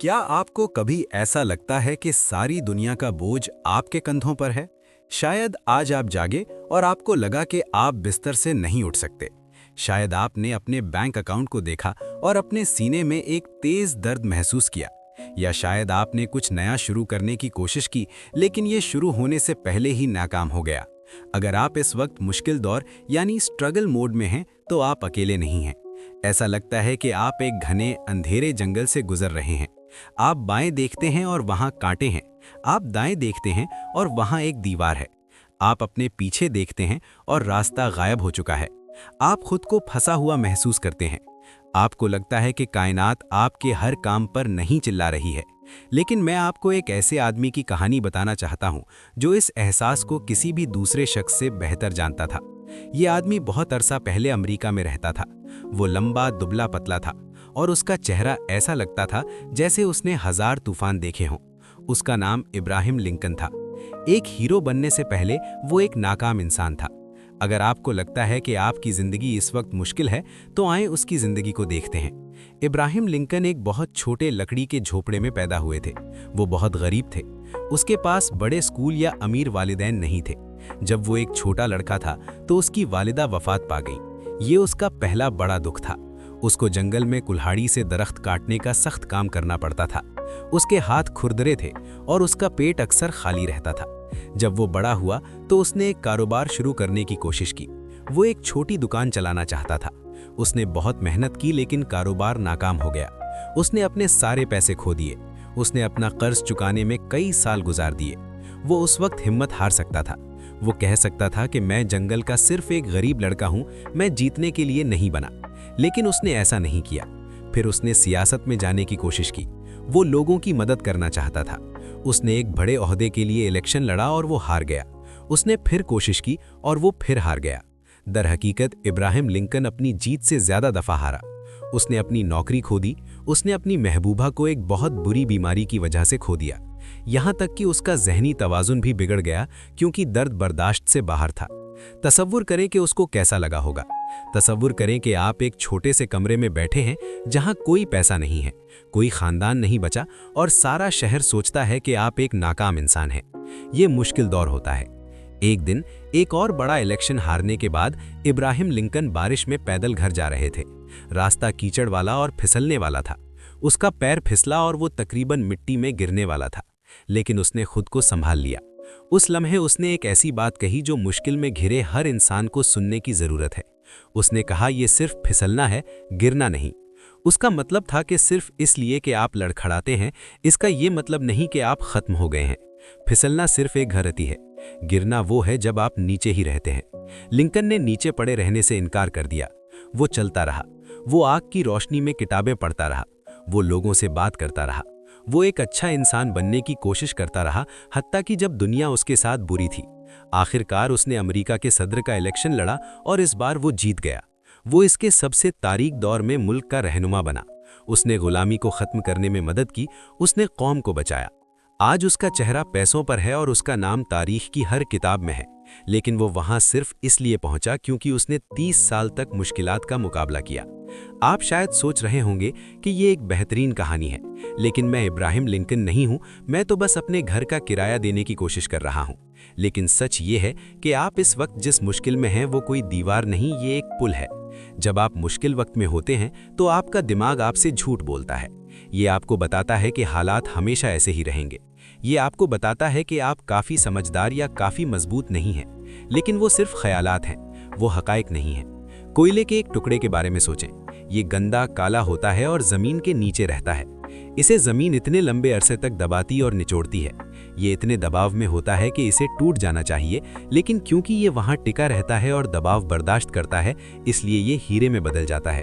क्या आपको कभी ऐसा लगता है कि सारी दुनिया का बोझ आपके कंधों पर है? शायद आज आप जागे और आपको लगा कि आप बिस्तर से नहीं उठ सकते। शायद आपने अपने बैंक अकाउंट को देखा और अपने सीने में एक तेज दर्द महसूस किया। या शायद आपने कुछ नया शुरू करने की कोशिश की, लेकिन ये शुरू होने से पहले ही नाकाम हो गया। अगर आप इस वक्त मुश्किल दौर यानी स्ट्रगल मोड में हैं, तो आप अकेले नहीं हैं। ऐसा लगता है कि आप एक घने अंधेरे जंगल से गुजर रहे हैं। आप बाएं देखते हैं और वहां कांटे हैं। आप दाएं देखते हैं और वहां एक दीवार है। आप अपने पीछे देखते हैं और रास्ता गायब हो चुका है। आप खुद को फंसा हुआ महसूस करते हैं। आपको लगता है कि कायनात आपके हर काम पर नहीं चिल्ला रही है। लेकिन मैं आपको एक ऐसे आदमी की कहानी बताना चाहता हूं जो इस एहसास को किसी भी दूसरे शख्स से बेहतर जानता था। ये आदमी बहुत अरसा पहले अमेरिका में रहता था। वो लंबा दुबला पतला था और उसका चेहरा ऐसा लगता था जैसे उसने 1000 तूफान देखे हों। उसका नाम इब्राहिम लिंकन था। एक हीरो बनने से पहले वो एक नाकाम इंसान था। अगर आपको लगता है कि आपकी ज़िंदगी इस वक्त मुश्किल है, तो आएं उसकी ज़िंदगी को देखते हैं। इब्राहिम लिंकन एक बहुत छोटे लकड़ी के झोपड़े में पैदा हुए थे। वो बहुत गरीब थे। उसके पास बड़े स्कूल या अमीर वालिदैन नहीं थे। जब वो एक छोटा लड़का था तो उसकी वालिदा वफात पा गई। ये उसका पहला बड़ा दुख था। उसको जंगल में कुल्हाड़ी से दरख्त काटने का सख्त काम करना पड़ता था। उसके हाथ खुरदरे थे और उसका पेट अक्सर खाली रहता था। जब वो बड़ा हुआ तो उसने एक कारोबार शुरू करने की कोशिश की। वो एक छोटी दुकान चलाना चाहता था। उसने बहुत मेहनत की, लेकिन कारोबार नाकाम हो गया। उसने अपने सारे पैसे खो दिए। उसने अपना कर्ज चुकाने में कई साल गुजार दिए। वो उस वक्त हिम्मत हार सकता था। वो कह सकता था कि मैं जंगल का सिर्फ एक गरीब लड़का हूं, मैं जीतने के लिए नहीं बना। लेकिन उसने ऐसा नहीं किया। फिर उसने सियासत में जाने की कोशिश की। वो लोगों की मदद करना चाहता था। उसने एक बड़े ओहदे के लिए इलेक्शन लड़ा और वो हार गया। उसने फिर कोशिश की और वो फिर हार गया। दरहकीकत इब्राहिम लिंकन अपनी जीत से ज्यादा दफा हारा। उसने अपनी नौकरी खो दी। उसने अपनी महबूबा को एक बहुत बुरी बीमारी की वजह से खो दिया। यहाँ तक कि उसका जहनी तवाजुन भी बिगड़ गया, क्योंकि दर्द बर्दाश्त से बाहर था। तसव्वुर करें कि उसको कैसा लगा होगा। तसव्वुर करें कि आप एक छोटे से कमरे में बैठे हैं जहां कोई पैसा नहीं है, कोई खानदान नहीं बचा और सारा शहर सोचता है कि आप एक नाकाम इंसान हैं। ये मुश्किल दौर होता है। एक दिन एक और बड़ा इलेक्शन हारने के बाद इब्राहिम लिंकन बारिश में पैदल घर जा रहे थे। रास्ता कीचड़ वाला और फिसलने वाला था। उसका पैर फिसला और वो तकरीबन मिट्टी में गिरने वाला था, लेकिन उसने खुद को संभाल लिया। उस लम्हे उसने एक ऐसी बात कही जो मुश्किल में घिरे हर इंसान को सुनने की जरूरत है। उसने कहा, ये सिर्फ फिसलना है, गिरना नहीं। उसका मतलब था कि सिर्फ इसलिए कि आप लड़खड़ाते हैं, इसका ये मतलब नहीं कि आप खत्म हो गए हैं। फिसलना सिर्फ एक घरती है, गिरना वो है जब आप नीचे ही रहते हैं। लिंकन ने नीचे पड़े रहने से इनकार कर दिया। वो चलता रहा। वो आग की रोशनी में किताबें पढ़ता रहा। वो लोगों से बात करता रहा। वो एक अच्छा इंसान बनने की कोशिश करता रहा, हत्ता कि जब दुनिया उसके साथ बुरी थी। आखिरकार उसने अमेरिका के सदर का इलेक्शन लड़ा और इस बार वो जीत गया। वो इसके सबसे तारीक दौर में मुल्क का रहनुमा बना। उसने गुलामी को ख़त्म करने में मदद की। उसने कौम को बचाया। आज उसका चेहरा पैसों पर है और उसका नाम तारीख की हर किताब में है। लेकिन वो वहाँ सिर्फ इसलिए पहुँचा क्योंकि उसने 30 साल तक मुश्किलात का मुकाबला किया। आप शायद सोच रहे होंगे कि ये एक बेहतरीन कहानी है, लेकिन मैं इब्राहिम लिंकन नहीं हूँ। मैं तो बस अपने घर का किराया देने की कोशिश कर रहा हूँ। लेकिन सच ये है कि आप इस वक्त जिस मुश्किल में हैं वो कोई दीवार नहीं, ये एक पुल है। जब आप मुश्किल वक्त में होते हैं तो आपका दिमाग आपसे झूठ बोलता है। ये आपको बताता है कि हालात हमेशा ऐसे ही रहेंगे। ये आपको बताता है कि आप काफ़ी समझदार या काफ़ी मजबूत नहीं हैं। लेकिन वो सिर्फ ख्यालात हैं, वो हकाइक नहीं हैं। कोयले के एक टुकड़े के बारे में सोचें। ये गंदा काला होता है और ज़मीन के नीचे रहता है। इसे ज़मीन इतने लंबे अरसे तक दबाती और निचोड़ती है। ये इतने दबाव में होता है कि इसे टूट जाना चाहिए, लेकिन क्योंकि ये वहाँ टिका रहता है और दबाव बर्दाश्त करता है, इसलिए ये हीरे में बदल जाता है।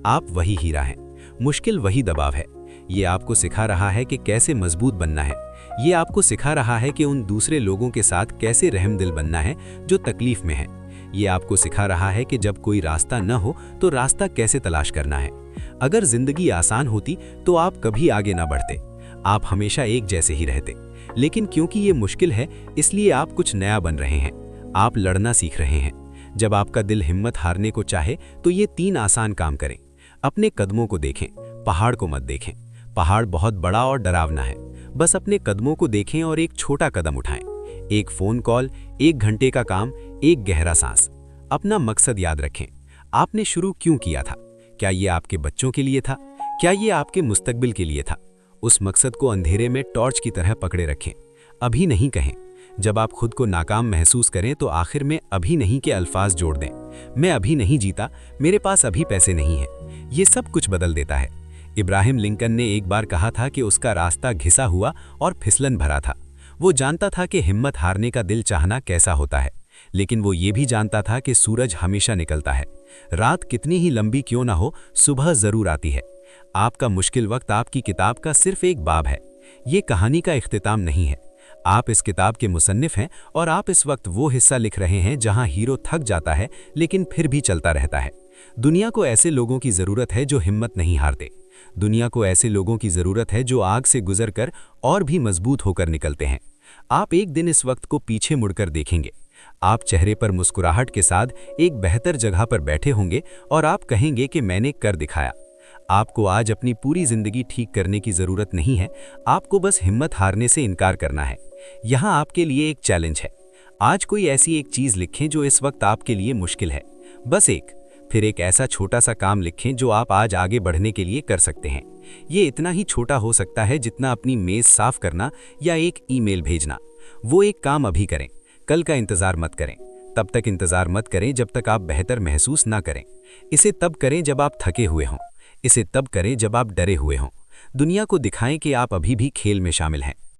आप वही हीरा हैं। मुश्किल वही दबाव है। ये आपको सिखा रहा है कि कैसे मजबूत बनना है। ये आपको सिखा रहा है कि उन दूसरे लोगों के साथ कैसे रहमदिल बनना है जो तकलीफ में है। ये आपको सिखा रहा है कि जब कोई रास्ता न हो तो रास्ता कैसे तलाश करना है। अगर जिंदगी आसान होती तो आप कभी आगे ना बढ़ते। आप हमेशा एक जैसे ही रहते। लेकिन क्योंकि ये मुश्किल है, इसलिए आप कुछ नया बन रहे हैं। आप लड़ना सीख रहे हैं। जब आपका दिल हिम्मत हारने को चाहे तो ये 3 आसान काम करें। अपने कदमों को देखें, पहाड़ को मत देखें। पहाड़ बहुत बड़ा और डरावना है। बस अपने कदमों को देखें और एक छोटा कदम उठाएं। एक फोन कॉल, 1 घंटे का काम, एक गहरा सांस। अपना मकसद याद रखें। आपने शुरू क्यों किया था? क्या ये आपके बच्चों के लिए था? क्या ये आपके मुस्तकबिल के लिए था? उस मकसद को अंधेरे में टॉर्च की तरह पकड़े रखें। अभी नहीं कहें। जब आप खुद को नाकाम महसूस करें तो आखिर में अभी नहीं के अल्फाज जोड़ दें। मैं अभी नहीं जीता, मेरे पास अभी पैसे नहीं हैं। ये सब कुछ बदल देता है। इब्राहिम लिंकन ने एक बार कहा था कि उसका रास्ता घिसा हुआ और फिसलन भरा था। वो जानता था कि हिम्मत हारने का दिल चाहना कैसा होता है, लेकिन वो ये भी जानता था कि सूरज हमेशा निकलता है। रात कितनी ही लंबी क्यों ना हो, सुबह जरूर आती है। आपका मुश्किल वक्त आपकी किताब का सिर्फ एक बाब है। ये कहानी का इख्तिताम नहीं है। आप इस किताब के मुसन्निफ हैं और आप इस वक्त वो हिस्सा लिख रहे हैं जहां हीरो थक जाता है लेकिन फिर भी चलता रहता है। दुनिया को ऐसे लोगों की जरूरत है जो हिम्मत नहीं हारते। दुनिया को ऐसे लोगों की जरूरत है जो आग से गुजरकर और भी मजबूत होकर निकलते हैं। आप एक दिन इस वक्त को पीछे मुड़कर देखेंगे। आप चेहरे पर मुस्कुराहट के साथ एक बेहतर जगह पर बैठे होंगे और आप कहेंगे कि मैंने कर दिखाया। आपको आज अपनी पूरी जिंदगी ठीक करने की जरूरत नहीं है, आपको बस हिम्मत हारने से इनकार करना है। यहाँ आपके लिए एक चैलेंज है। आज कोई ऐसी एक चीज लिखें जो इस वक्त आपके लिए मुश्किल है, बस एक। फिर एक ऐसा छोटा सा काम लिखें जो आप आज आगे बढ़ने के लिए कर सकते हैं। ये इतना ही छोटा हो सकता है जितना अपनी मेज साफ करना या एक ईमेल भेजना। वो एक काम अभी करें, कल का इंतजार मत करें। तब तक इंतजार मत करें जब तक आप बेहतर महसूस ना करें। इसे तब करें जब आप थके हुए हों। इसे तब करें जब आप डरे हुए हों। दुनिया को दिखाएं कि आप अभी भी खेल में शामिल हैं।